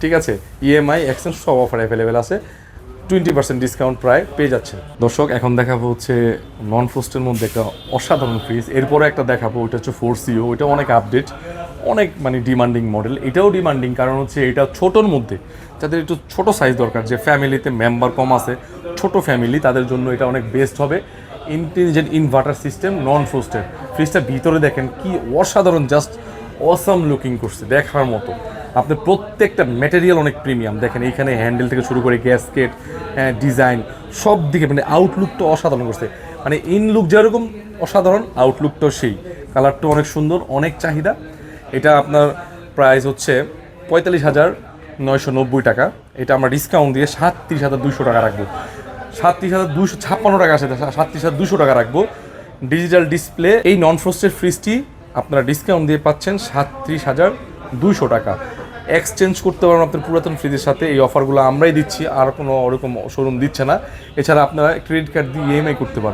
ঠিক আছে, EMI exchange সব অফার অ্যাভেলেবেল আছে, 20% ডিসকাউন্ট প্রায় পেয়ে যাচ্ছে। দর্শক এখন দেখাবো হচ্ছে নন ফ্রোস্টের মধ্যে একটা অসাধারণ ফ্রিজ, এরপরে একটা দেখাবো ওইটা হচ্ছে 4CO, ওইটা অনেক আপডেট, অনেক মানে ডিমান্ডিং মডেল। এটাও ডিমান্ডিং কারণ হচ্ছে এটা ছোটোর মধ্যে, যাদের একটু ছোটো সাইজ দরকার, যে ফ্যামিলিতে মেম্বার কম আছে, ছোট ফ্যামিলি, তাদের জন্য এটা অনেক বেস্ট হবে। ইন্টেলিজেন্ট ইনভার্টার সিস্টেম, নন ফ্রোস্টেড। ফ্রিজটা ভিতরে দেখেন কি অসাধারণ, জাস্ট অসাম লুকিং করছে, দেখার মতো। আপনার প্রত্যেকটা ম্যাটেরিয়াল অনেক প্রিমিয়াম, দেখেন এইখানে হ্যান্ডেল থেকে শুরু করে গ্যাসকেট, ডিজাইন, সব দিকে মানে আউটলুকটা অসাধারণ করছে। মানে ইন লুক যেরকম অসাধারণ, আউটলুকটাও সেই, কালারটা অনেক সুন্দর, অনেক চাহিদা। এটা আপনার প্রাইস হচ্ছে 45,990 টাকা। এটা আমরা ডিসকাউন্ট দিয়ে 37,200 টাকা রাখবো। 37,256 টাকা আছে, 37,200 টাকা রাখবো। ডিজিটাল ডিসপ্লে এই নন ফ্রোস্টেড ফ্রিজটি আপনারা ডিসকাউন্ট দিয়ে পাচ্ছেন 37,200 টাকা। এক্সচেঞ্জ করতে পারবেন আপনার পুরাতন ফ্রিজের সাথে, এই অফারগুলো আমরাই দিচ্ছি, আর কোনো ওরকম শোরুম দিচ্ছে না। এছাড়া আপনারা ক্রেডিট কার্ড দিয়ে ইএমআই করতে পারবেন।